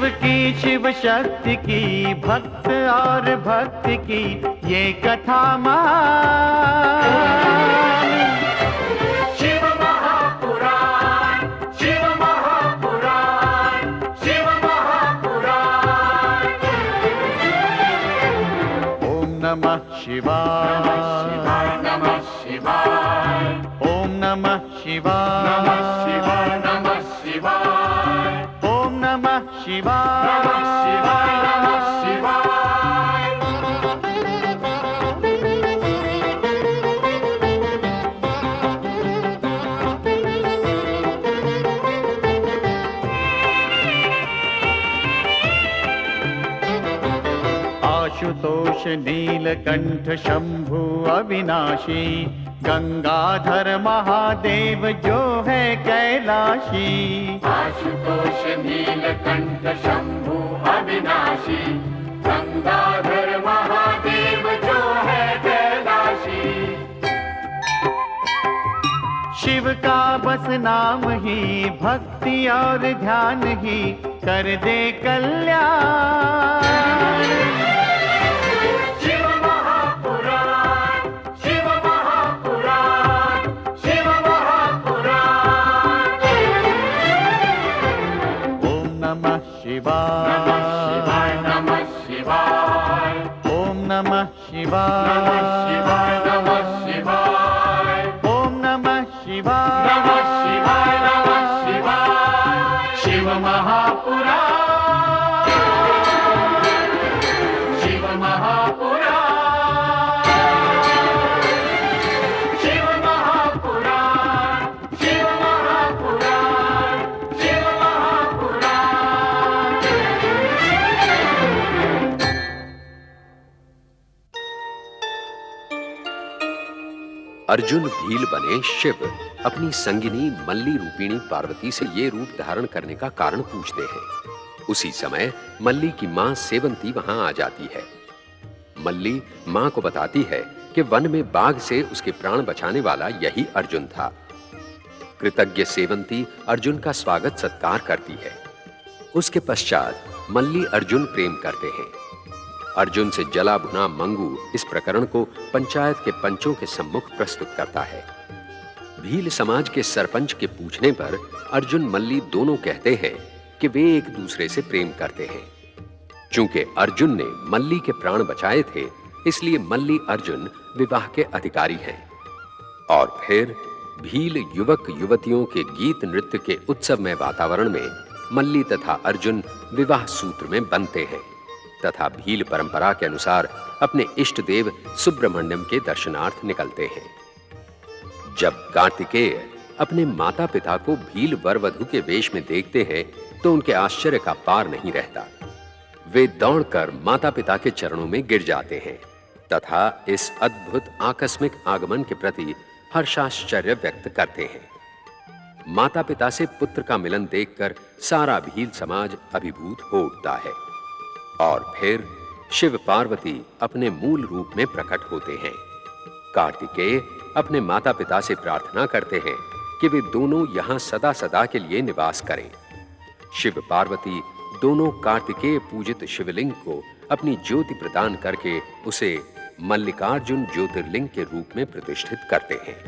शिव की, शिव शक्ति की, भक्त और भक्ति की ये कथा महान। शिव महापुराण, शिव महापुराण, शिव महापुराण। ओम नमः शिवाय, नमः शिवाय, ओम नमः शिवाय, नमः शिवाय, नमः शिवाय, ओम नमः शिवाय, नमः शिवाय, नमः शिवाय। आशुतोष नीलकंठ शंभु अविनाशी, गंगाधर महादेव जो है कैलाशी। आशुतोष नीलकंठ शंभु अविनाशी, गंगाधर महादेव जो है कैलाशी। शिव का बस नाम ही भक्ति और ध्यान ही कर दे कल्याण। शिव महापुराण, शिव महापुराण, शिव महापुराण। ओम नमः शिवाय, नमः शिवाय, नमः शिवाय, ओम नमः शिवाय, नमः शिवाय, नमः शिवाय, ओम नमः शिवाय, नमः शिवाय, नमः शिवाय। शिव महापुराण, शिव महापुराण, शिव महापुराण, शिव महापुराण, शिव महापुराण। अर्जुन भील बने शिव अपनी संगिनी मल्ली रूपिणी पार्वती से ये रूप धारण करने का कारण पूछते हैं। उसी समय मल्ली की मां सेवंती वहां आ जाती है। मल्ली मां को बताती है कि वन में बाघ से उसके प्राण बचाने वाला यही अर्जुन था। कृतज्ञ सेवंती अर्जुन का स्वागत सत्कार करती है। उसके पश्चात मल्ली अर्जुन प्रेम करते हैं। अर्जुन से जला भुना मंगू इस प्रकरण को पंचायत के पंचों के सम्मुख प्रस्तुत करता है। भील समाज के सरपंच के पूछने पर अर्जुन मल्ली दोनों कहते हैं कि वे एक दूसरे से प्रेम करते हैं। चूंकि अर्जुन ने मल्ली के प्राण बचाए थे, इसलिए मल्ली अर्जुन विवाह के अधिकारी हैं। और फिर भील युवक युवतियों के गीत नृत्य के उत्सवमय वातावरण में मल्ली तथा अर्जुन विवाह सूत्र में बंधते हैं तथा भील परंपरा के अनुसार अपने इष्ट देव सुब्रमण्यम के दर्शनार्थ निकलते हैं। जब कार्तिकेय अपने माता पिता को भील वर वधु के वेश में देखते हैं तो उनके आश्चर्य का पार नहीं रहता। वे दौड़कर माता पिता के चरणों में गिर जाते हैं तथा इस अद्भुत आकस्मिक आगमन के प्रति हर्षाश्चर्य व्यक्त करते हैं। माता पिता से पुत्र का मिलन देखकर सारा भील समाज अभिभूत हो उठता है। और फिर शिव पार्वती अपने मूल रूप में प्रकट होते हैं। कार्तिकेय अपने माता पिता से प्रार्थना करते हैं कि वे दोनों यहां सदा सदा के लिए निवास करें। शिव पार्वती दोनों कार्तिकेय पूजित शिवलिंग को अपनी ज्योति प्रदान करके उसे मल्लिकार्जुन ज्योतिर्लिंग के रूप में प्रतिष्ठित करते हैं।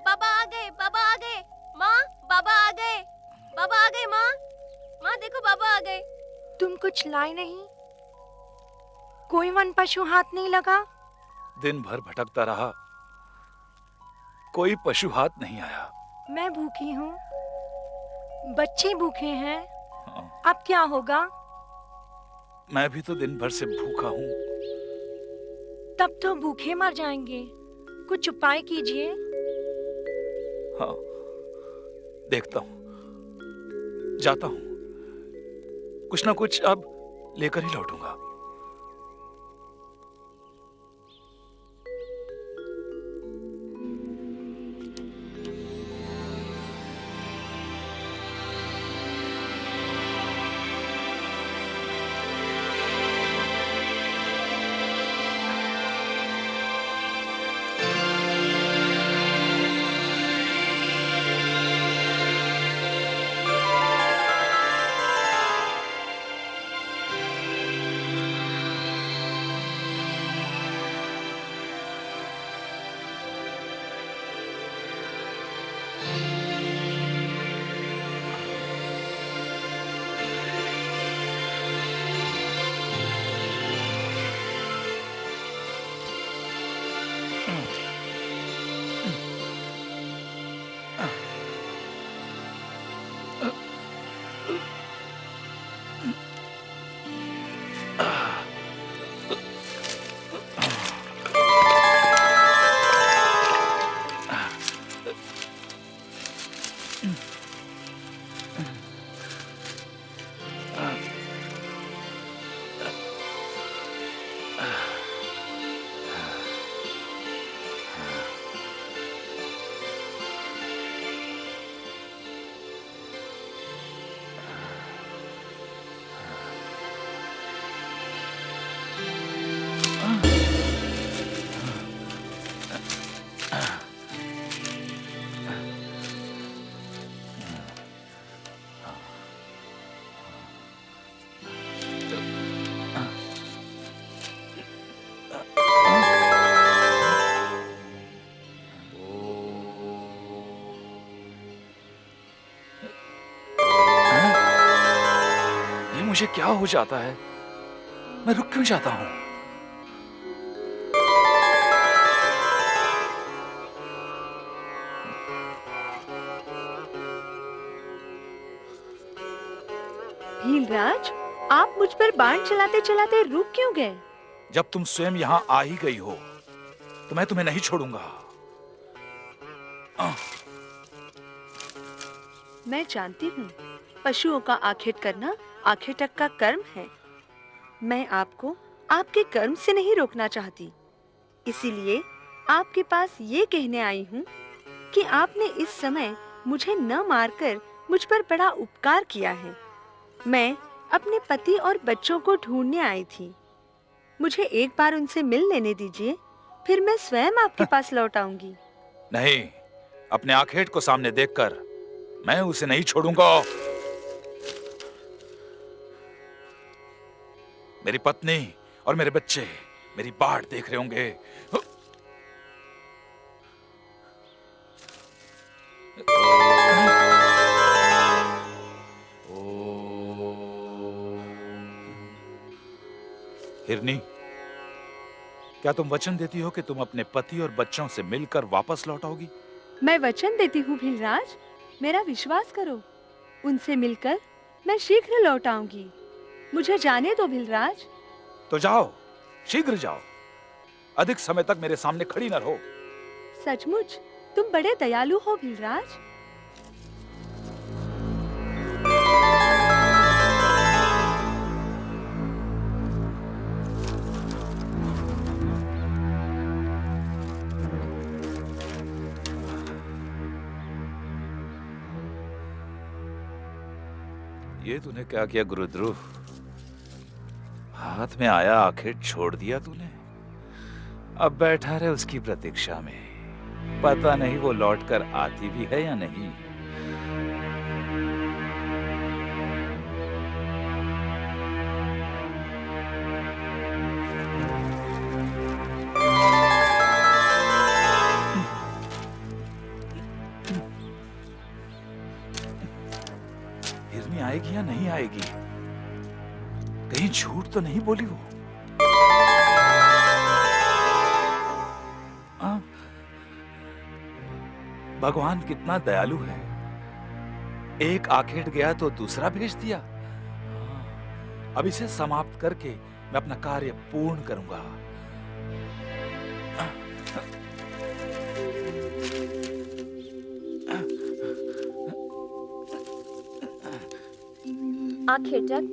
बाबा आ गए, बाबा आ गए। माँ, बाबा आ गए, बाबा आ गए। माँ, माँ देखो बाबा आ गए। तुम कुछ लाई नहीं? कोई वन पशु हाथ नहीं लगा? दिन भर भटकता रहा, कोई पशु हाथ नहीं आया। मैं भूखी हूँ, बच्चे भूखे हैं। हाँ। अब क्या होगा? मैं भी तो दिन भर से भूखा हूँ। तब तो भूखे मर जाएंगे। कुछ उपाय कीजिए। हाँ, देखता हूँ, जाता हूँ, कुछ ना कुछ अब लेकर ही लौटूंगा। मुझे क्या हो जाता है, मैं रुक क्यों जाता हूं? भीलराज, आप मुझ पर बाण चलाते चलाते रुक क्यों गए? जब तुम स्वयं यहां आ ही गई हो तो मैं तुम्हें नहीं छोड़ूंगा। मैं जानती हूँ, पशुओं का आखेट करना आखेटक का कर्म है। मैं आपको आपके कर्म से नहीं रोकना चाहती, इसीलिए आपके पास ये कहने आई हूँ कि आपने इस समय मुझे न मारकर मुझ पर बड़ा उपकार किया है। मैं अपने पति और बच्चों को ढूंढने आई थी। मुझे एक बार उनसे मिल लेने दीजिए, फिर मैं स्वयं आपके पास लौट आऊंगी। नहीं, अपने आखेट को सामने देखकर मैं उसे नहीं छोड़ूंगा। मेरी पत्नी और मेरे बच्चे मेरी बाट देख रहे होंगे। हिरनी, क्या तुम वचन देती हो कि तुम अपने पति और बच्चों से मिलकर वापस लौट आओगी? मैं वचन देती हूँ भीलराज, मेरा विश्वास करो। उनसे मिलकर मैं शीघ्र लौट आऊंगी। मुझे जाने दो भीलराज। तो जाओ, शीघ्र जाओ। अधिक समय तक मेरे सामने खड़ी न रहो। सचमुच तुम बड़े दयालु हो भीलराज। ये तूने क्या किया गुरुद्रोह? हाथ में आया आखेट छोड़ दिया तूने। अब बैठा रहे उसकी प्रतीक्षा में। पता नहीं वो लौट कर आती भी है या नहीं। हिरनी आएगी या नहीं आएगी? कहीं झूठ तो नहीं बोली वो? भगवान कितना दयालु है। एक आखेट गया तो दूसरा भेज दिया। अब इसे समाप्त करके मैं अपना कार्य पूर्ण करूंगा। आखेटक,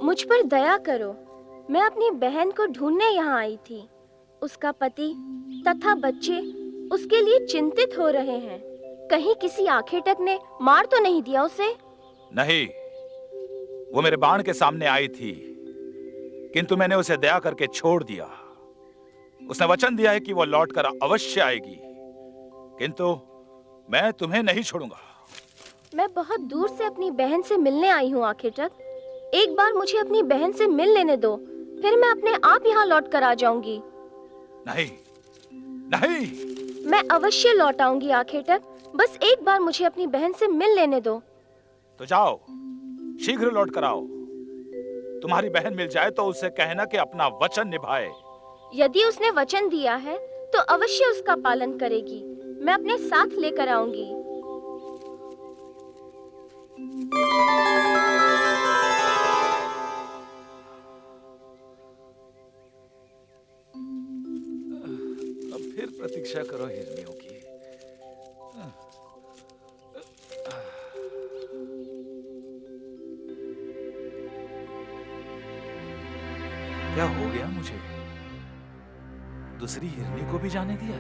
मुझ पर दया करो। मैं अपनी बहन को ढूंढने यहाँ आई थी। उसका पति तथा बच्चे उसके लिए चिंतित हो रहे हैं। कहीं किसी आखेटक ने मार तो नहीं दिया उसे? नहीं, वो मेरे बाण के सामने आई थी, किंतु मैंने उसे दया करके छोड़ दिया। उसने वचन दिया है कि वो लौटकर अवश्य आएगी, किंतु मैं तुम्हें नहीं छोड़ूंगा। मैं बहुत दूर से अपनी बहन से मिलने आई हूँ आखेटक। एक बार मुझे अपनी बहन से मिल लेने दो, फिर मैं अपने आप यहाँ लौट कर आ जाऊंगी। नहीं, नहीं। मैं अवश्य लौट आऊंगी आखेटक। बस एक बार मुझे अपनी बहन से मिल लेने दो। तो जाओ, शीघ्र लौट कर आओ। तुम्हारी बहन मिल जाए तो उसे कहना कि अपना वचन निभाए। यदि उसने वचन दिया है तो अवश्य उसका पालन करेगी। मैं अपने साथ लेकर आऊंगी। अब फिर प्रतीक्षा करो हिरनियों की। क्या हो गया मुझे? दूसरी हिरनी को भी जाने दिया?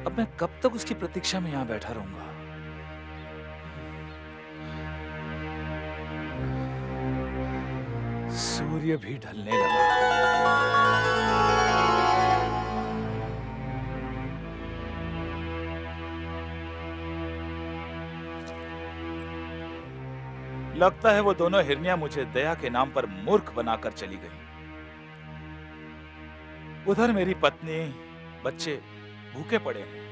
अब मैं कब तक उसकी प्रतीक्षा में यहां बैठा रहूंगा? सूर्य भी ढलने लगा। लगता है वो दोनों हिरनियां मुझे दया के नाम पर मूर्ख बनाकर चली गईं। उधर मेरी पत्नी, बच्चे भूखे पड़े हैं।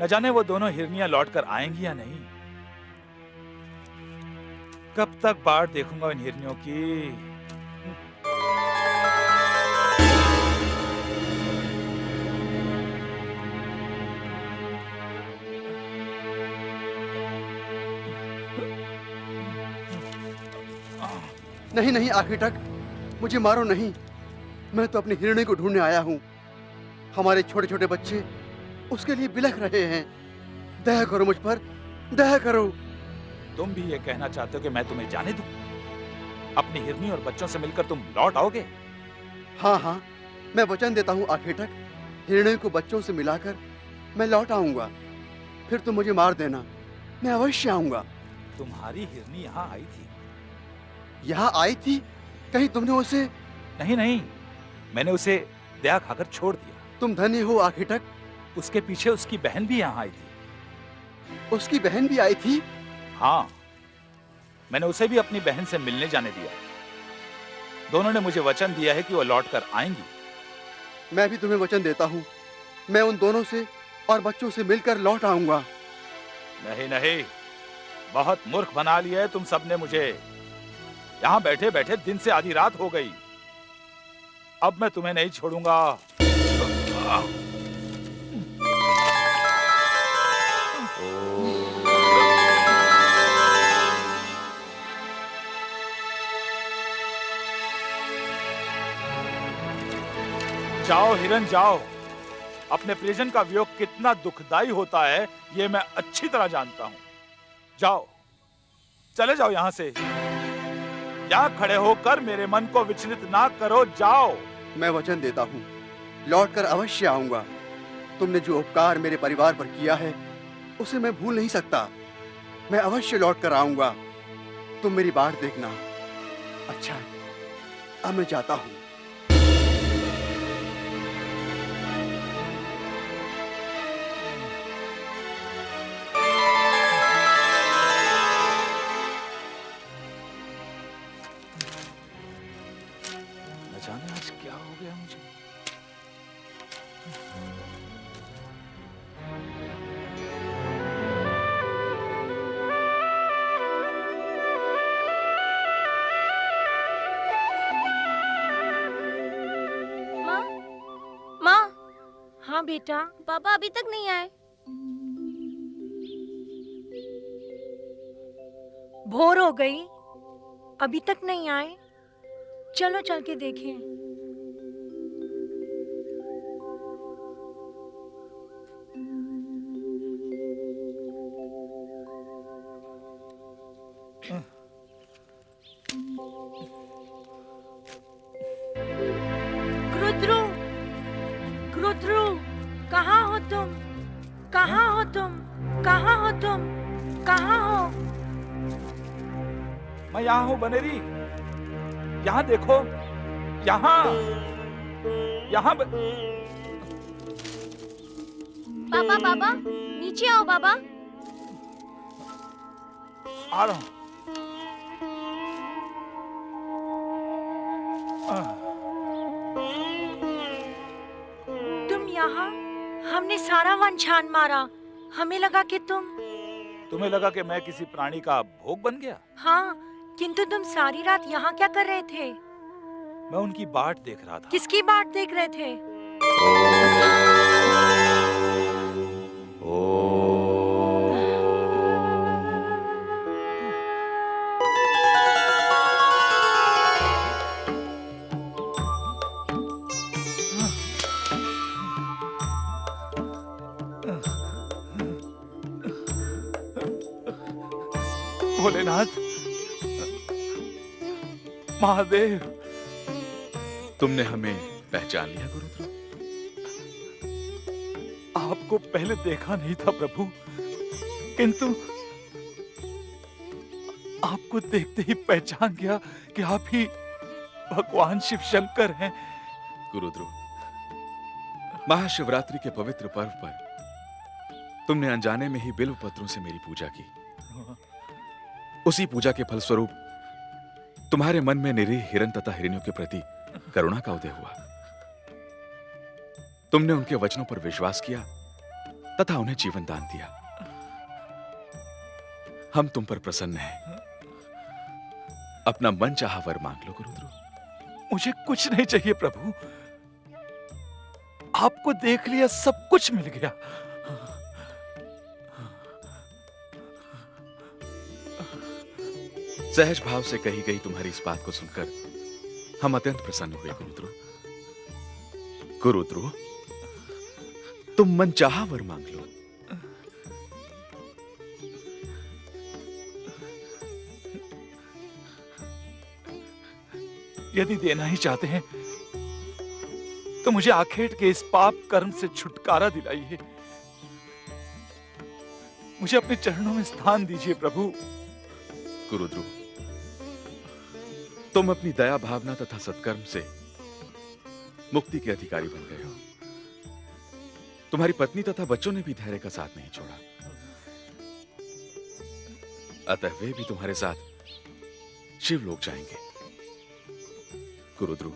न जाने वो दोनों हिरनियां लौटकर आएंगी या नहीं। कब तक बाट देखूंगा इन हिरनियों की। नहीं नहीं आखिटक, मुझे मारो नहीं। मैं तो अपनी हिरणी को ढूंढने आया हूँ। हमारे छोटे छोटे बच्चे उसके लिए बिलख रहे हैं। दया करो मुझ पर, दया करो। तुम भी ये कहना चाहते हो कि मैं तुम्हें जाने दूं? अपनी हिरनी और बच्चों से मिलकर तुम लौट आओगे? हाँ हाँ, मैं वचन देता हूँ आखिटक, हिरणी को बच्चों से मिलाकर मैं लौट आऊंगा। फिर तुम मुझे मार देना, मैं अवश्य आऊंगा। तुम्हारी हिरनी यहाँ आई थी? यहाँ आई थी? कहीं तुमने उसे? नहीं नहीं, मैंने उसे दया खाकर छोड़ दिया। तुम धन्य हो आखिटक। उसके पीछे उसकी बहन भी यहाँ आई थी। उसकी बहन भी आई थी? हाँ, मैंने उसे भी अपनी बहन से मिलने जाने दिया। दोनों ने मुझे वचन दिया है कि वो लौट कर आएंगी। मैं भी तुम्हें वचन देता हूँ, मैं उन दोनों से और बच्चों से मिलकर लौट आऊंगा। नहीं नहीं, बहुत मूर्ख बना लिया है तुम सबने मुझे। यहाँ बैठे बैठे दिन से आधी रात हो गई। अब मैं तुम्हें नहीं छोड़ूंगा। जाओ हिरन जाओ। अपने प्रियजन का वियोग कितना दुखदाई होता है ये मैं अच्छी तरह जानता हूं। जाओ, चले जाओ यहां से। यहाँ खड़े होकर मेरे मन को विचलित ना करो, जाओ। मैं वचन देता हूँ, लौटकर अवश्य आऊंगा। तुमने जो उपकार मेरे परिवार पर किया है उसे मैं भूल नहीं सकता। मैं अवश्य लौटकर आऊंगा। तुम मेरी बाट देखना। अच्छा, अब मैं जाता हूँ। न जाने आज क्या हो गया मुझे। माँ, माँ, हाँ बेटा। पापा अभी तक नहीं आए। भोर हो गई, अभी तक नहीं आए। चलो चल के देखें। क्रुद्रु, क्रुद्रु, कहाँ हो तुम? कहाँ हो तुम? कहाँ हो तुम? कहाँ हो? मैं यहाँ हूँ बनेरी। यहाँ देखो, यहाँ यहाँ पापा, पापा, नीचे आओ बाबा। आ रहा हूँ। तुम यहाँ? हमने सारा वन छान मारा। हमें लगा कि तुम्हें लगा कि मैं किसी प्राणी का भोग बन गया? हाँ, किंतु तुम सारी रात यहाँ क्या कर रहे थे? मैं उनकी बाट देख रहा था। किसकी बाट देख रहे थे? भोलेनाथ, महादेव, तुमने हमें पहचान लिया गुरुद्रो? आपको पहले देखा नहीं था प्रभु, किंतु आपको देखते ही पहचान गया कि आप ही भगवान शिव शंकर हैं। गुरुद्रो, महाशिवरात्रि के पवित्र पर्व पर तुमने अनजाने में ही बिल्व पत्रों से मेरी पूजा की। उसी पूजा के फलस्वरूप तुम्हारे मन में निरीह हिरन तथा हिरनियों के प्रति करुणा का उदय हुआ। तुमने उनके वचनों पर विश्वास किया तथा उन्हें जीवन दान दिया। हम तुम पर प्रसन्न हैं। अपना मन चाहा वर मांग लो गुरुद्रो। मुझे कुछ नहीं चाहिए प्रभु, आपको देख लिया सब कुछ मिल गया। सहज भाव से कही गई तुम्हारी इस बात को सुनकर हम अत्यंत प्रसन्न हुए गुरुद्रो। गुरुद्रो, तुम मन चाहा वर मांग लो। यदि देना ही चाहते हैं तो मुझे आखेट के इस पाप कर्म से छुटकारा दिलाइए। मुझे अपने चरणों में स्थान दीजिए प्रभु। गुरुद्रो, तुम अपनी दया भावना तथा सत्कर्म से मुक्ति के अधिकारी बन गए हो। तुम्हारी पत्नी तथा बच्चों ने भी धैर्य का साथ नहीं छोड़ा, अतः वे भी तुम्हारे साथ शिवलोक जाएंगे। गुरुद्रो,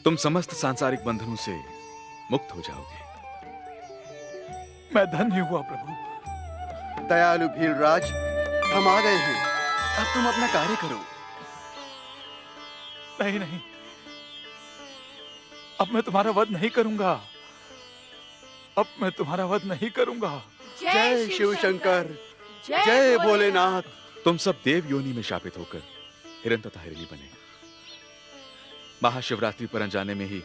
तुम समस्त सांसारिक बंधनों से मुक्त हो जाओगे। मैं धन्य हुआ प्रभु। दयालु भीलराज, हम आ गए हैं, अब तुम अपना कार्य करो। नहीं नहीं, अब मैं तुम्हारा वध नहीं करूंगा। अब मैं तुम्हारा वध नहीं करूंगा। जय शिव शंकर, जय भोलेनाथ। तुम सब देव योनि में शापित होकर हिरन तथा हिरणी बने, महाशिवरात्रि पर अनजाने में ही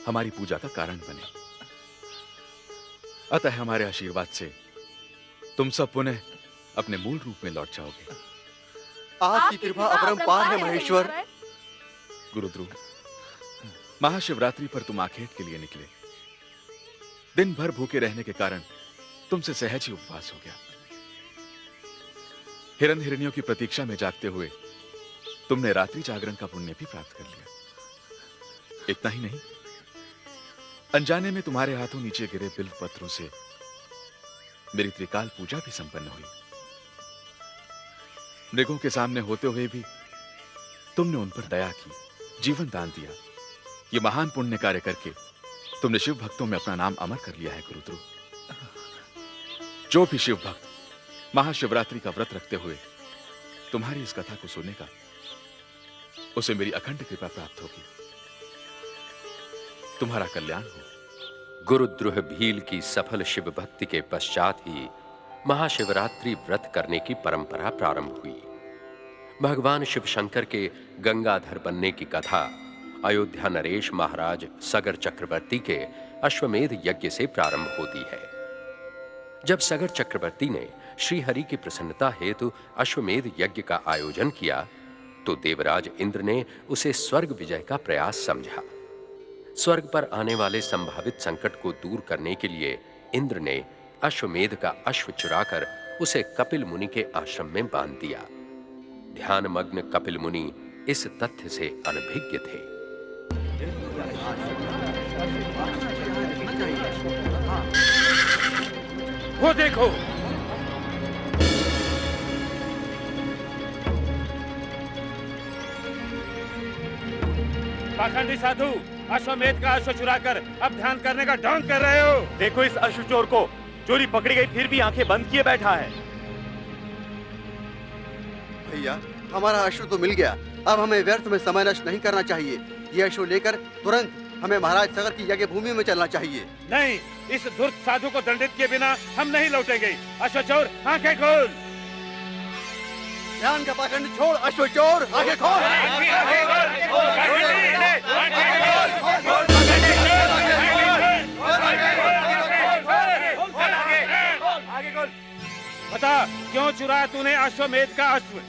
हमारी पूजा का कारण बने। अतः हमारे आशीर्वाद से तुम सब पुनः अपने मूल रूप में लौट जाओगे। आपकी कृपा अपरंपार है महेश्वर। गुरुद्रो, महाशिवरात्रि पर तुम आखेट के लिए निकले। दिन भर भूखे रहने के कारण तुमसे सहज ही उपवास हो गया। हिरन हिरनियों की प्रतीक्षा में जागते हुए तुमने रात्रि जागरण का पुण्य भी प्राप्त कर लिया। इतना ही नहीं, अनजाने में तुम्हारे हाथों नीचे गिरे बिल्व पत्रों से मेरी त्रिकाल पूजा भी संपन्न हुई। मृगों के सामने होते हुए भी तुमने उन पर दया की, जीवन दान दिया। ये महान पुण्य कार्य करके तुमने शिव भक्तों में अपना नाम अमर कर लिया है गुरुद्रो। जो भी शिव भक्त महाशिवरात्रि का व्रत रखते हुए तुम्हारी इस कथा को सुनेगा, उसे मेरी अखंड कृपा प्राप्त होगी। तुम्हारा कल्याण हो। गुरुद्रोह भील की सफल शिव भक्ति के पश्चात ही महाशिवरात्रि व्रत करने की परंपरा प्रारंभ हुई। भगवान शिव शंकर के गंगाधर बनने की कथा अयोध्या नरेश महाराज सगर चक्रवर्ती के अश्वमेध यज्ञ से प्रारंभ होती है। जब सगर चक्रवर्ती ने श्रीहरि की प्रसन्नता हेतु अश्वमेध यज्ञ का आयोजन किया, तो देवराज इंद्र ने उसे स्वर्ग विजय का प्रयास समझा। स्वर्ग पर आने वाले संभावित संकट को दूर करने के लिए इंद्र ने अश्वमेध का अश्व चुराकर उसे कपिल मुनि के आश्रम में बांध दिया। ध्यानमग्न कपिल मुनि इस तथ्य से अनभिज्ञ थे। वो देखो, पाखंडी साधु, अश्वमेध का अश्व चुराकर अब ध्यान करने का ढोंग कर रहे हो। देखो इस अश्व चोर को, चोरी पकड़ी गई फिर भी आंखें बंद किए बैठा है। भैया, हमारा अश्व तो मिल गया, अब हमें व्यर्थ में समय नष्ट नहीं करना चाहिए। ये अश्व लेकर तुरंत हमें महाराज सगर की यज्ञ भूमि में चलना चाहिए। नहीं, इस धूर्त साधु को दंडित किए बिना हम नहीं लौटेंगे। अश्व चोर, आंखें खोल। ध्यान का पाखंड छोड़, अश्व चोर, आंखें खोल। बता, क्यों चुराया तूने अश्वमेध का अश्व?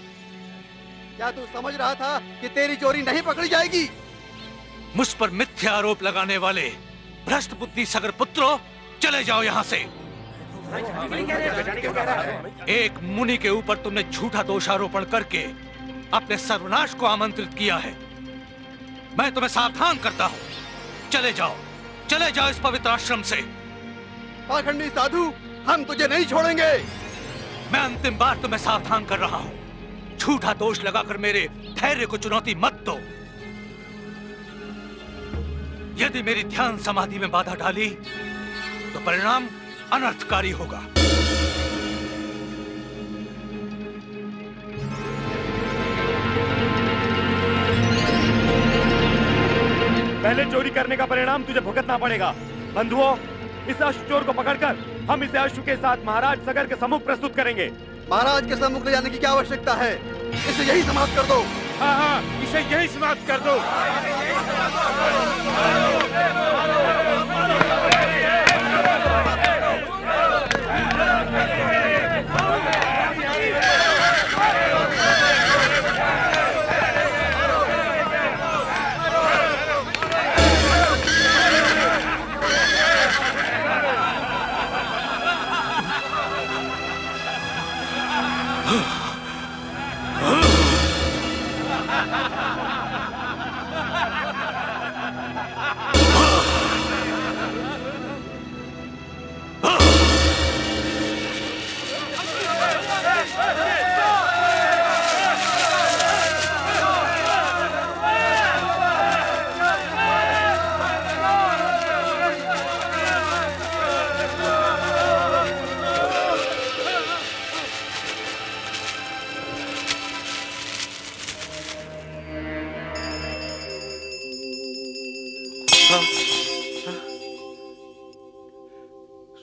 क्या तू समझ रहा था कि तेरी चोरी नहीं पकड़ी जाएगी? मुझ पर मिथ्या आरोप लगाने वाले भ्रष्ट बुद्धि सगर पुत्रों, चले जाओ यहाँ से। एक मुनि के ऊपर तुमने झूठा दोषारोपण करके अपने सर्वनाश को आमंत्रित किया है। मैं तुम्हें सावधान करता हूँ, चले जाओ इस पवित्र आश्रम से। पाखंडी साधु, हम तुझे नहीं छोड़ेंगे। मैं अंतिम बार तुम्हें सावधान कर रहा हूँ, झूठा दोष लगाकर मेरे धैर्य को चुनौती मत दो। यदि मेरी ध्यान समाधि में बाधा डाली तो परिणाम अनर्थकारी होगा। चोरी करने का परिणाम तुझे भुगतना पड़ेगा। बंधुओं, इस अश्व चोर को पकड़कर हम इसे अश्व के साथ महाराज सगर के सम्मुख प्रस्तुत करेंगे। महाराज के सम्मुख ले जाने की क्या आवश्यकता है? इसे यही समाप्त कर दो। हाँ हाँ, इसे यही समाप्त कर दो।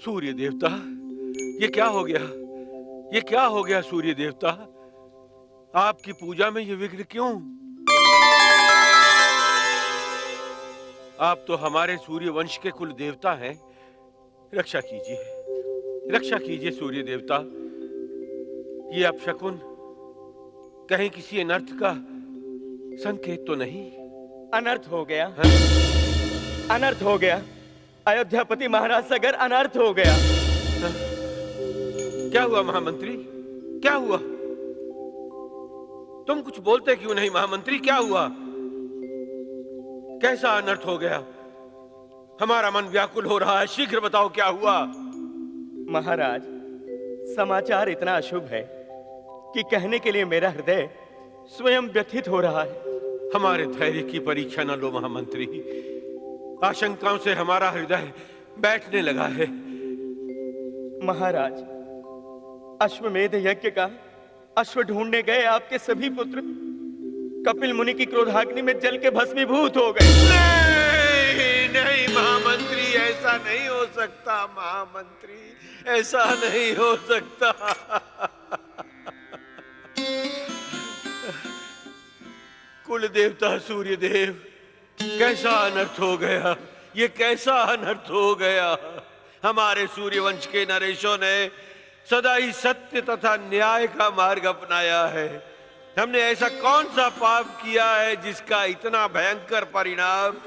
सूर्य देवता, ये क्या हो गया? ये क्या हो गया सूर्य देवता? आपकी पूजा में ये विघ्न क्यों? आप तो हमारे सूर्य वंश के कुल देवता हैं। रक्षा कीजिए, रक्षा कीजिए सूर्य देवता। ये अपशकुन कहीं किसी अनर्थ का संकेत तो नहीं? अनर्थ हो गया, अनर्थ हो गया। अयोध्यापति महाराज सगर अनर्थ हो गया। क्या हुआ महामंत्री? क्या हुआ? तुम कुछ बोलते क्यों नहीं महामंत्री? क्या हुआ? कैसा अनर्थ हो गया? हमारा मन व्याकुल हो रहा है, शीघ्र बताओ क्या हुआ? महाराज, समाचार इतना अशुभ है कि कहने के लिए मेरा हृदय स्वयं व्यथित हो रहा है। हमारे धैर्य की परीक्षा न लो महामंत्री। आशंकाओं से हमारा हृदय बैठने लगा है। महाराज, अश्वमेध यज्ञ का अश्व ढूंढने गए आपके सभी पुत्र कपिल मुनि की क्रोधाग्नि में जल के भस्मीभूत हो गए। नहीं नहीं महामंत्री, ऐसा नहीं हो सकता महामंत्री, ऐसा नहीं हो सकता। कुल देवता सूर्य देव, कैसा अनर्थ हो गया? ये कैसा अनर्थ हो गया? हमारे सूर्यवंश के नरेशों ने सदा ही सत्य तथा न्याय का मार्ग अपनाया है। हमने ऐसा कौन सा पाप किया है जिसका इतना भयंकर परिणाम?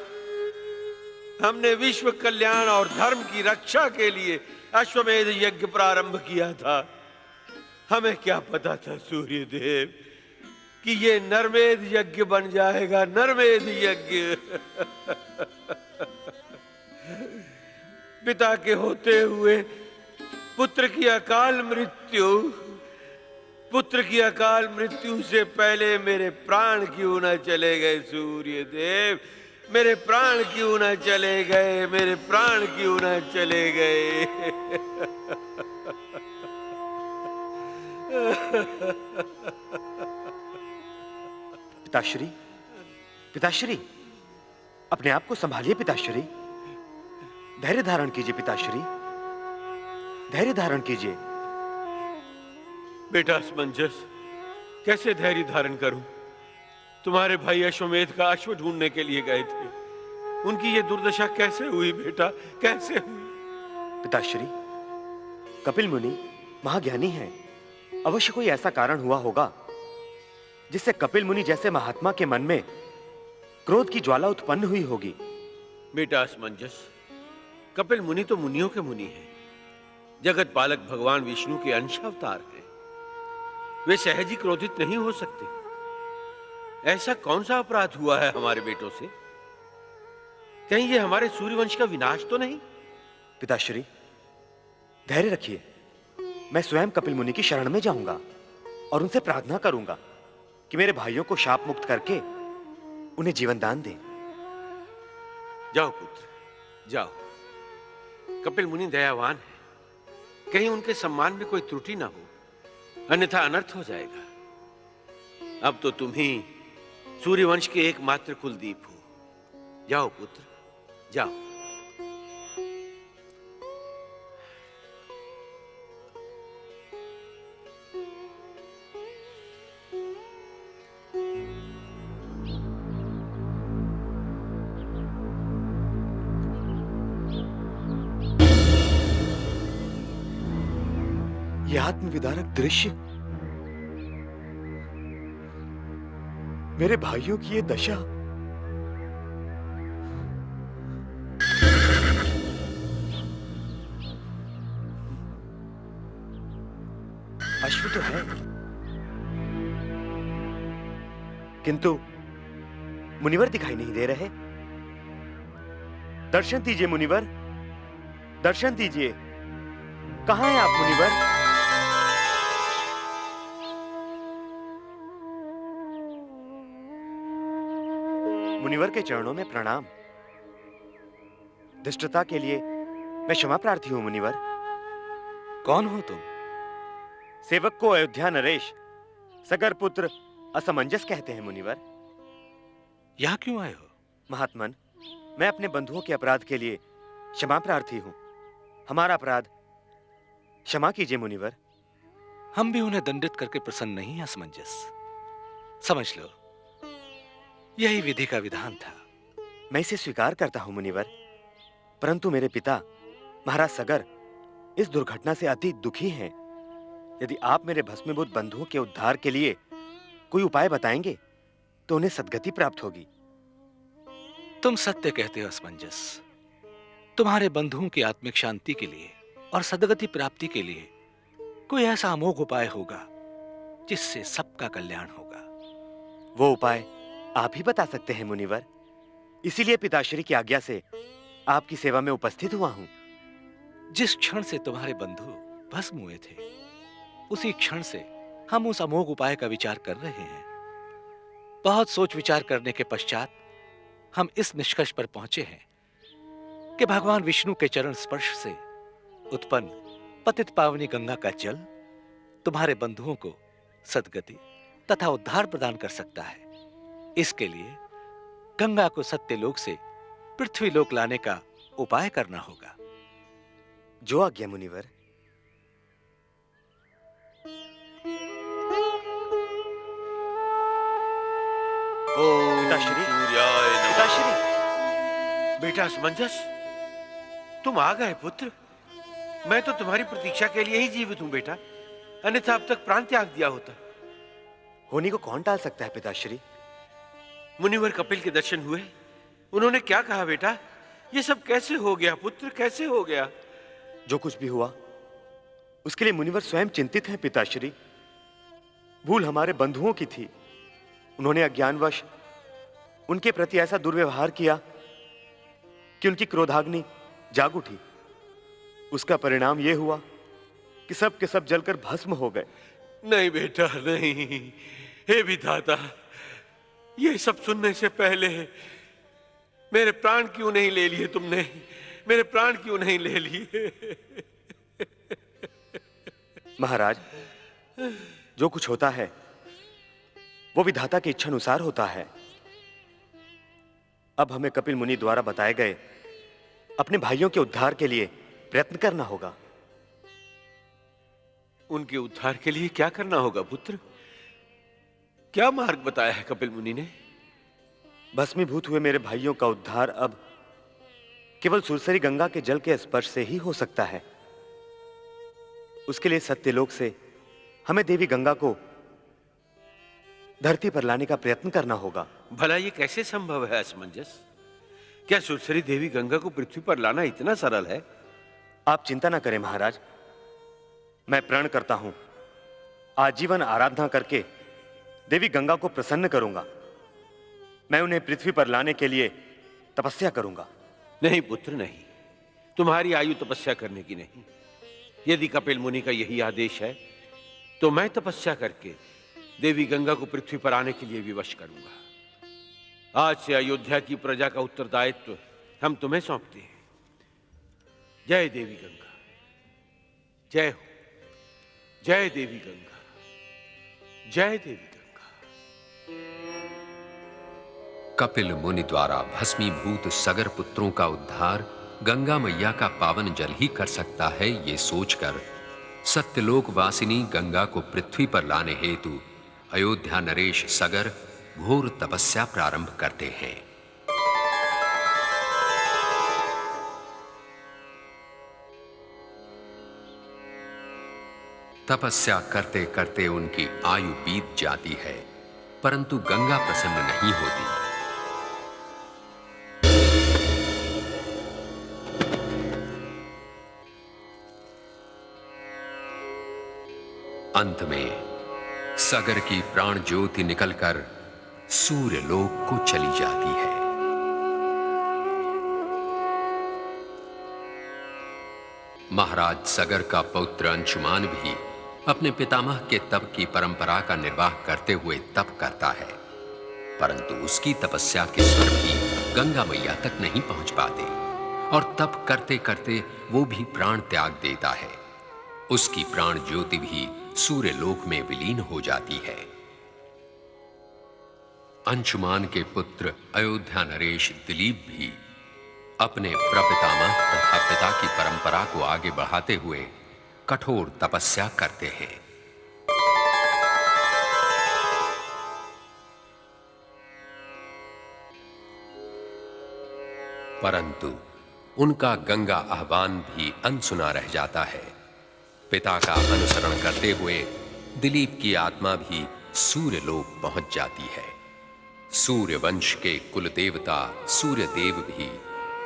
हमने विश्व कल्याण और धर्म की रक्षा के लिए अश्वमेध यज्ञ प्रारंभ किया था। हमें क्या पता था सूर्य देव कि ये नरमेध यज्ञ बन जाएगा, नरमेध यज्ञ। पिता के होते हुए पुत्र की अकाल मृत्यु, पुत्र की अकाल मृत्यु से पहले मेरे प्राण क्यों न चले गए सूर्य देव? मेरे प्राण क्यों न चले गए? मेरे प्राण क्यों न चले गए? पिताश्री, पिताश्री, अपने आप को संभालिए पिताश्री। धैर्य धारण कीजिए पिताश्री, धैर्य धारण कीजिए। बेटा असमंजस, कैसे धैर्य धारण करूं? तुम्हारे भाई अश्वमेध का अश्व ढूंढने के लिए गए थे। उनकी ये दुर्दशा कैसे हुई बेटा, कैसे हुई? पिताश्री, कपिल मुनि महाज्ञानी हैं। अवश्य कोई ऐसा कारण हुआ होगा जिससे कपिल मुनि जैसे महात्मा के मन में क्रोध की ज्वाला उत्पन्न हुई होगी। बेटा असमंजस, कपिल मुनि तो मुनियों के मुनि हैं, जगत पालक भगवान विष्णु के अंश अवतार हैं। वे सहज ही क्रोधित नहीं हो सकते। ऐसा कौन सा अपराध हुआ है हमारे बेटों से? कहीं ये हमारे सूर्यवंश का विनाश तो नहीं? पिताश्री, धैर्य रखिए। मैं स्वयं कपिल मुनि की शरण में जाऊंगा और उनसे प्रार्थना करूंगा कि मेरे भाइयों को शाप मुक्त करके उन्हें जीवन दान दें। जाओ पुत्र, जाओ। कपिल मुनि दयावान है, कहीं उनके सम्मान में कोई त्रुटि ना हो, अन्यथा अनर्थ हो जाएगा। अब तो तुम ही सूर्यवंश के एकमात्र कुलदीप हो। जाओ पुत्र, जाओ। यह आत्मविदारक दृश्य, मेरे भाइयों की ये दशा, अश्व तो है, किंतु मुनिवर दिखाई नहीं दे रहे। दर्शन दीजिए मुनिवर, दर्शन दीजिए। कहां हैं आप मुनिवर? मुनिवर के चरणों में प्रणाम। धृष्टता के लिए मैं क्षमा प्रार्थी हूं मुनिवर। कौन हो तुम? सेवक को अयोध्या नरेश, सगर पुत्र असमंजस कहते हैं मुनिवर। यहां क्यों आए हो? महात्मन, मैं अपने बंधुओं के अपराध के लिए क्षमा प्रार्थी हूं। हमारा अपराध क्षमा कीजिए मुनिवर। हम भी उन्हें दंडित करके प्रसन्न नहीं हैं असमंजस। समझ लो, यही विधि का विधान था। मैं इसे स्वीकार करता हूं मुनिवर, परंतु मेरे पिता महाराज सगर इस दुर्घटना से अति दुखी हैं। यदि आप मेरे भस्मीभूत बंधुओं के उद्धार के लिए कोई उपाय बताएंगे तो उन्हें सद्गति प्राप्त होगी। तुम सत्य कहते हो असमंजस। तुम्हारे बंधुओं की आत्मिक शांति के लिए और सद्गति प्राप्ति के लिए कोई ऐसा अमोघ उपाय होगा जिससे सबका कल्याण होगा। वो उपाय आप ही बता सकते हैं मुनिवर। इसीलिए पिताश्री की आज्ञा से आपकी सेवा में उपस्थित हुआ हूं। जिस क्षण से तुम्हारे बंधु भस्म हुए थे, उसी क्षण से हम उस अमोघ उपाय का विचार कर रहे हैं। बहुत सोच विचार करने के पश्चात हम इस निष्कर्ष पर पहुंचे हैं कि भगवान विष्णु के चरण स्पर्श से उत्पन्न पतित पावनी गंगा का जल तुम्हारे बंधुओं को सद्गति तथा उद्धार प्रदान कर सकता है। इसके लिए गंगा को सत्यलोक से पृथ्वी लोक लाने का उपाय करना होगा। जो आज्ञा मुनिवर। पिताश्री, सूर्याय नमः। पिताश्री। बेटा असमंजस, तुम आ गए पुत्र। मैं तो तुम्हारी प्रतीक्षा के लिए ही जीवित हूं बेटा, अन्यथा अब तक प्राण त्याग दिया होता। होनी को कौन टाल सकता है पिताश्री? मुनिवर कपिल के दर्शन हुए। उन्होंने क्या कहा बेटा? ये सब कैसे हो गया पुत्र, कैसे हो गया? जो कुछ भी हुआ उसके लिए मुनिवर स्वयं चिंतित हैं पिताश्री। भूल हमारे बंधुओं की थी। उन्होंने अज्ञानवश उनके प्रति ऐसा दुर्व्यवहार किया कि उनकी क्रोधाग्नि जाग उठी। उसका परिणाम यह हुआ कि सब के सब जलकर भस्म हो गए। नहीं बेटा नहीं, हे विधाता, ये सब सुनने से पहले मेरे प्राण क्यों नहीं ले लिए तुमने? मेरे प्राण क्यों नहीं ले लिए? महाराज, जो कुछ होता है वो विधाता की इच्छा अनुसार होता है। अब हमें कपिल मुनि द्वारा बताए गए अपने भाइयों के उद्धार के लिए प्रयत्न करना होगा। उनके उद्धार के लिए क्या करना होगा पुत्र? क्या मार्ग बताया है कपिल मुनि ने? भस्मीभूत हुए मेरे भाइयों का उद्धार अब केवल सुरसरी गंगा के जल के स्पर्श से ही हो सकता है। उसके लिए सत्यलोक से हमें देवी गंगा को धरती पर लाने का प्रयत्न करना होगा। भला ये कैसे संभव है असमंजस? क्या सुरसरी देवी गंगा को पृथ्वी पर लाना इतना सरल है? आप चिंता ना करें महाराज, मैं प्रण करता हूं आजीवन आराधना करके देवी गंगा को प्रसन्न करूंगा। मैं उन्हें पृथ्वी पर लाने के लिए तपस्या करूंगा। नहीं पुत्र नहीं, तुम्हारी आयु तपस्या करने की नहीं। यदि कपिल मुनि का यही आदेश है तो मैं तपस्या करके देवी गंगा को पृथ्वी पर आने के लिए विवश करूंगा। आज से अयोध्या की प्रजा का उत्तरदायित्व हम तुम्हें सौंपते हैं। जय देवी गंगा, जय हो, जय देवी गंगा, जय देवी गंगा। कपिल मुनि द्वारा भस्मीभूत सगर पुत्रों का उद्धार गंगा मैया का पावन जल ही कर सकता है, ये सोचकर सत्यलोक वासिनी गंगा को पृथ्वी पर लाने हेतु अयोध्या नरेश सगर घोर तपस्या प्रारंभ करते हैं। तपस्या करते करते उनकी आयु बीत जाती है, परंतु गंगा प्रसन्न नहीं होती। अंत में सगर की प्राण ज्योति निकलकर सूर्य लोक को चली जाती है। महाराज सगर का पौत्र अंशुमान भी अपने पितामह के तप की परंपरा का निर्वाह करते हुए तप करता है, परंतु उसकी तपस्या के स्वर भी गंगा मैया तक नहीं पहुंच पाते और तप करते करते वो भी प्राण त्याग देता है। उसकी प्राण ज्योति भी सूर्य लोक में विलीन हो जाती है। अंशुमान के पुत्र अयोध्या नरेश दिलीप भी अपने प्रपितामह तथा पिता की परंपरा को आगे बढ़ाते हुए कठोर तपस्या करते हैं। परंतु उनका गंगा आह्वान भी अनसुना रह जाता है। पिता का अनुसरण करते हुए दिलीप की आत्मा भी सूर्य लोक पहुंच जाती है। सूर्य वंश के कुल देवता सूर्य देव भी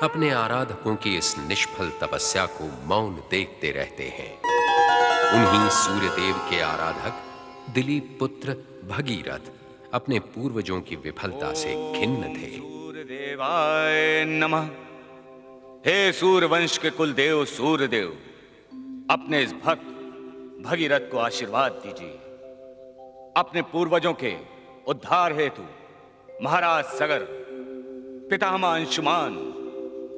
अपने आराधकों की इस निष्फल तपस्या को मौन देखते रहते हैं। उन्हीं सूर्य देव के आराधक दिलीप पुत्र भगीरथ अपने पूर्वजों की विफलता से खिन्न थे। सूर्यदेवाय नमः। हे सूर्यवंश के कुल देव सूर्यदेव, अपने इस भक्त भगीरथ को आशीर्वाद दीजिए। अपने पूर्वजों के उद्धार हेतु महाराज सगर, पितामह अंशुमान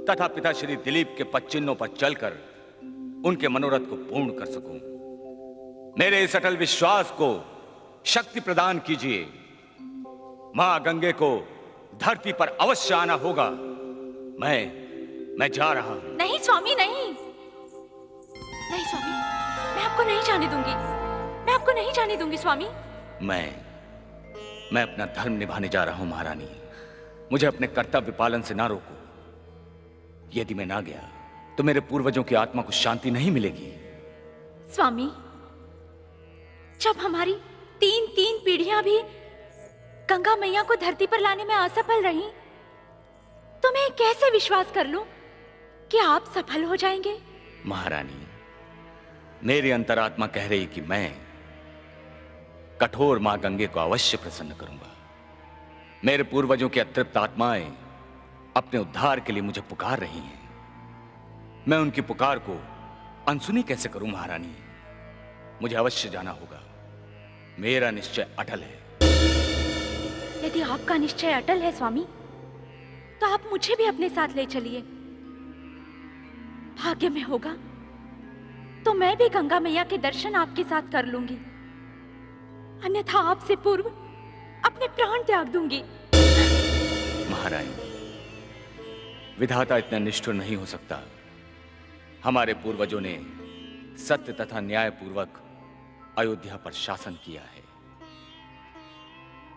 तथा पिता श्री दिलीप के पद चिन्हों पर चलकर उनके मनोरथ को पूर्ण कर सकूं। मेरे इस अटल विश्वास को शक्ति प्रदान कीजिए। मां गंगे को धरती पर अवश्य आना होगा। मैं जा रहा हूं। नहीं स्वामी, नहीं नहीं स्वामी, मैं आपको नहीं जाने दूंगी। मैं आपको नहीं जाने दूंगी स्वामी। मैं अपना धर्म निभाने जा रहा हूं महारानी। मुझे अपने कर्तव्य पालन से ना रोको। यदि मैं ना गया तो मेरे पूर्वजों की आत्मा को शांति नहीं मिलेगी। स्वामी, जब हमारी तीन पीढ़ियां भी गंगा मैया को धरती पर लाने में असफल रही, तो मैं कैसे विश्वास कर लूं कि आप सफल हो जाएंगे? महारानी, मेरी अंतरात्मा कह रही कि मैं कठोर मां गंगे को अवश्य प्रसन्न करूंगा। मेरे पूर्वजों की अतृप्त आत्माएं अपने उद्धार के लिए मुझे पुकार रही हैं। मैं उनकी पुकार को अनसुनी कैसे करूं महारानी? मुझे अवश्य जाना होगा। मेरा निश्चय अटल है। यदि आपका निश्चय अटल है स्वामी, तो आप मुझे भी अपने साथ ले चलिए। भाग्य में होगा तो मैं भी गंगा मैया के दर्शन आपके साथ कर लूंगी, अन्यथा आपसे पूर्व अपने प्राण त्याग दूंगी। महारानी, विधाता इतना निष्ठुर नहीं हो सकता। हमारे पूर्वजों ने सत्य तथा न्याय पूर्वक अयोध्या पर शासन किया है।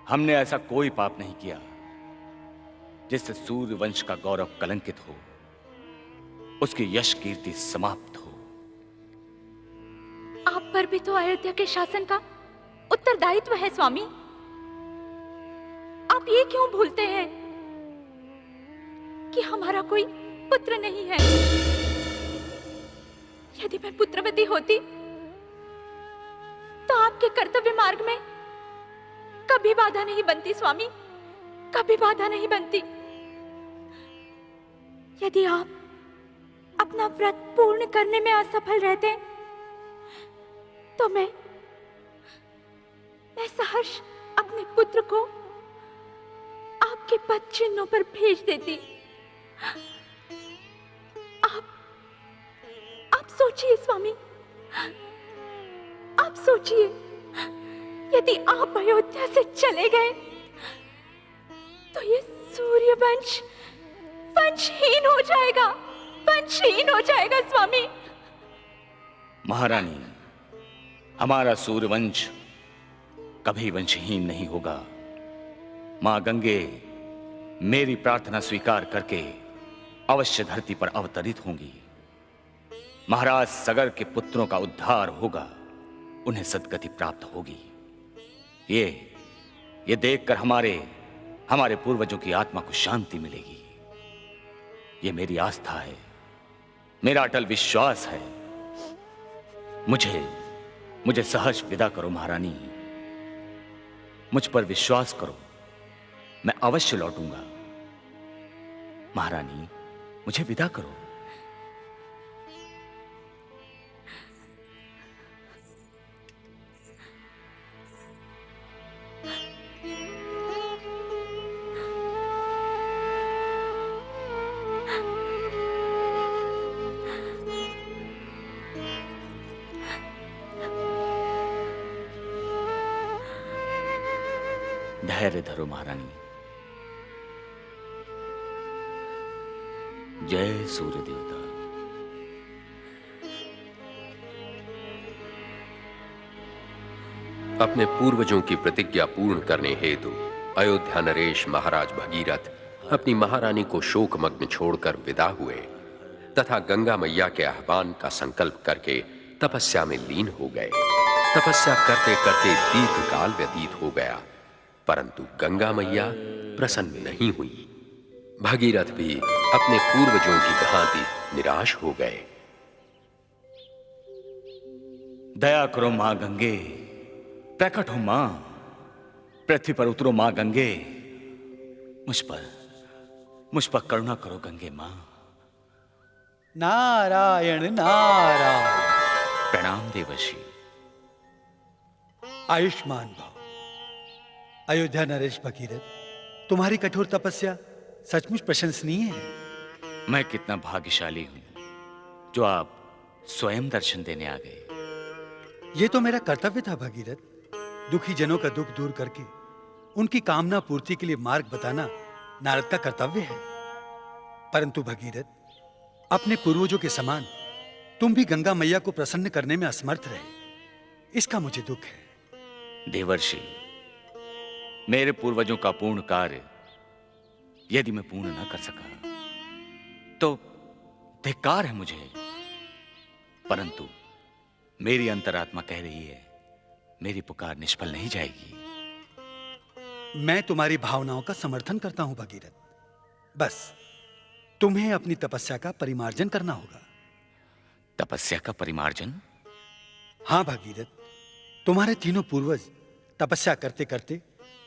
हमने ऐसा कोई पाप नहीं किया जिससे सूर्य वंश का गौरव कलंकित हो, उसकी यश कीर्ति समाप्त हो। आप पर भी तो अयोध्या के शासन का उत्तरदायित्व है स्वामी। आप ये क्यों भूलते हैं कि हमारा कोई पुत्र नहीं है? यदि मैं पुत्रवती होती तो आपके कर्तव्य मार्ग में कभी बाधा नहीं बनती स्वामी, कभी बाधा नहीं बनती। यदि आप अपना व्रत पूर्ण करने में असफल रहते तो मैं सहर्ष अपने पुत्र को आपके पद चिन्हों पर भेज देती। आप सोचिए स्वामी, आप सोचिए, यदि आप अयोध्या से चले गए तो ये सूर्यवंश वंशहीन हो जाएगा, वंशहीन हो जाएगा स्वामी। महारानी, हमारा सूर्यवंश कभी वंशहीन नहीं होगा। मां गंगे मेरी प्रार्थना स्वीकार करके अवश्य धरती पर अवतरित होंगी। महाराज सगर के पुत्रों का उद्धार होगा, उन्हें सद्गति प्राप्त होगी। ये देखकर हमारे पूर्वजों की आत्मा को शांति मिलेगी। ये मेरी आस्था है, मेरा अटल विश्वास है। मुझे सहर्ष विदा करो महारानी। मुझ पर विश्वास करो, मैं अवश्य लौटूंगा। महारानी, मुझे विदा करो। धैर्य धरो महारानी। जय सूर्य देवता। अपने पूर्वजों की प्रतिज्ञा पूर्ण करने हेतु अयोध्या नरेश महाराज भगीरथ अपनी महारानी को शोकमग्न छोड़कर विदा हुए तथा गंगा मैया के आह्वान का संकल्प करके तपस्या में लीन हो गए। तपस्या करते करते दीर्घ काल व्यतीत हो गया, परंतु गंगा मैया प्रसन्न नहीं हुई। भगीरथ भी अपने पूर्वजों की भांति निराश हो गए। दया करो मां गंगे, प्रकट हो मां, पृथ्वी पर उतरो मां गंगे। मुझ पर करुणा करो गंगे मां। नारायण नारायण। प्रणाम देवर्षि। आयुष्मान भव। अयोध्या नरेश भगीरथ, तुम्हारी कठोर तपस्या सचमुच प्रशंसनीय है। मैं कितना भाग्यशाली हूं जो आप स्वयं दर्शन देने आ गए। यह तो मेरा कर्तव्य था भगीरथ। दुखी जनों का दुख दूर करके उनकी कामना पूर्ति के लिए मार्ग बताना नारद का कर्तव्य है। परंतु भगीरथ, अपने पूर्वजों के समान तुम भी गंगा मैया को प्रसन्न करने में असमर्थ रहे, इसका मुझे दुख है। देवर्षि, मेरे पूर्वजों का पूर्ण कार्य यदि मैं पूर्ण न कर सका तो धिक्कार है मुझे, परंतु मेरी अंतरात्मा कह रही है मेरी पुकार निष्फल नहीं जाएगी। मैं तुम्हारी भावनाओं का समर्थन करता हूं भगीरथ। बस तुम्हें अपनी तपस्या का परिमार्जन करना होगा। तपस्या का परिमार्जन? हां भगीरथ, तुम्हारे तीनों पूर्वज तपस्या करते करते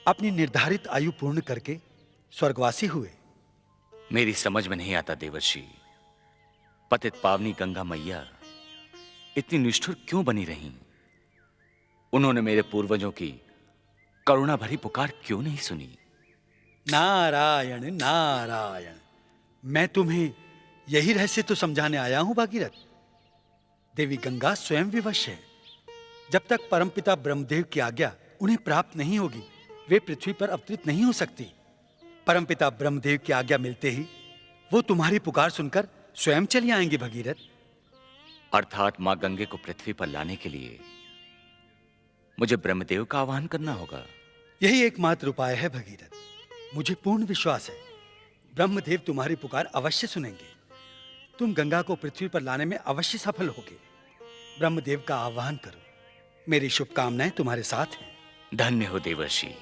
अपनी निर्धारित आयु पूर्ण करके स्वर्गवासी हुए। मेरी समझ में नहीं आता देवर्षि, पतित पावनी गंगा मैया इतनी निष्ठुर क्यों बनी रहीं? उन्होंने मेरे पूर्वजों की करुणा भरी पुकार क्यों नहीं सुनी? नारायण नारायण। मैं तुम्हें यही रहस्य तो समझाने आया हूं भगीरथ। देवी गंगा स्वयं विवश है। जब तक परमपिता ब्रह्मदेव की आज्ञा उन्हें प्राप्त नहीं होगी, वे पृथ्वी पर अवतरित नहीं हो सकती। परमपिता ब्रह्मदेव की आज्ञा मिलते ही वो तुम्हारी पुकार सुनकर स्वयं चली आएंगी भगीरथ। अर्थात मां गंगे को पृथ्वी पर लाने के लिए मुझे ब्रह्मदेव का आह्वान करना होगा। यही एकमात्र उपाय है भगीरथ। मुझे पूर्ण विश्वास है ब्रह्मदेव तुम्हारी पुकार अवश्य सुनेंगे। तुम गंगा को पृथ्वी पर लाने में अवश्य सफल होगे। ब्रह्मदेव का आह्वान करो। मेरी शुभकामनाएं तुम्हारे साथ हैं। धन्य हो देवर्षि,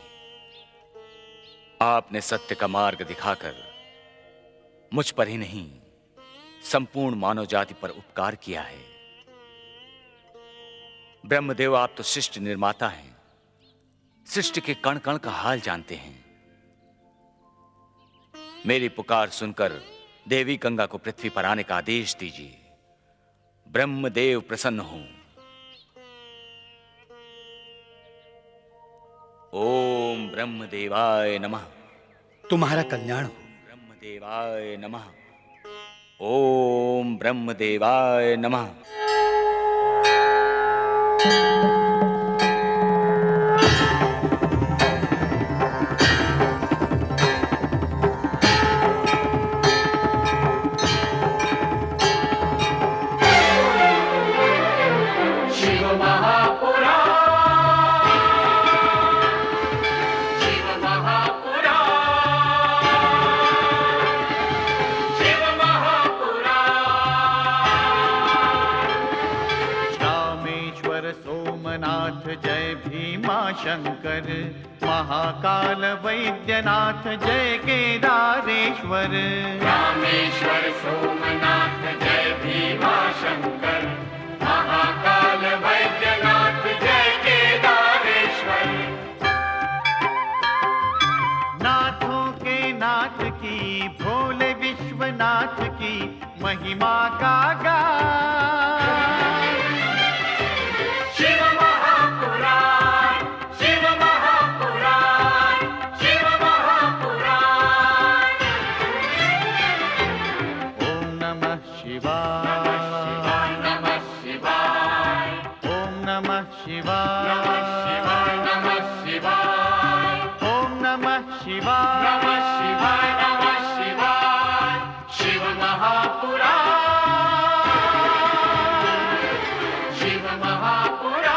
आपने सत्य का मार्ग दिखाकर मुझ पर ही नहीं संपूर्ण मानव जाति पर उपकार किया है। ब्रह्मदेव, आप तो सृष्टि निर्माता हैं, सृष्टि के कण कण का हाल जानते हैं। मेरी पुकार सुनकर देवी गंगा को पृथ्वी पर आने का आदेश दीजिए। ब्रह्मदेव प्रसन्न हो। ओम ब्रह्मदेवाय नमः। तुम्हारा कल्याण हो। ब्रह्मदेवाय नमः। ओम ब्रह्मदेवाय नमः। शंकर, महाकाल वैद्यनाथ जय केदारेश्वर। रामेश्वर सोमनाथ जय भीमा शंकर, महाकाल वैद्यनाथ जय केदारेश्वर। नाथों के नाथ की, भोले विश्वनाथ की महिमा का गान। शिव महापुराण, शिव महापुराण, शिव महापुराण। ओम नमः शिवाय, नमः शिवाय, ओम नमः शिवाय, नमः शिवाय, नमः शिवाय, ओम नमः शिवाय, नमः शिवाय, नमः शिवाय। शिव महापुराण, शिव महापुराण।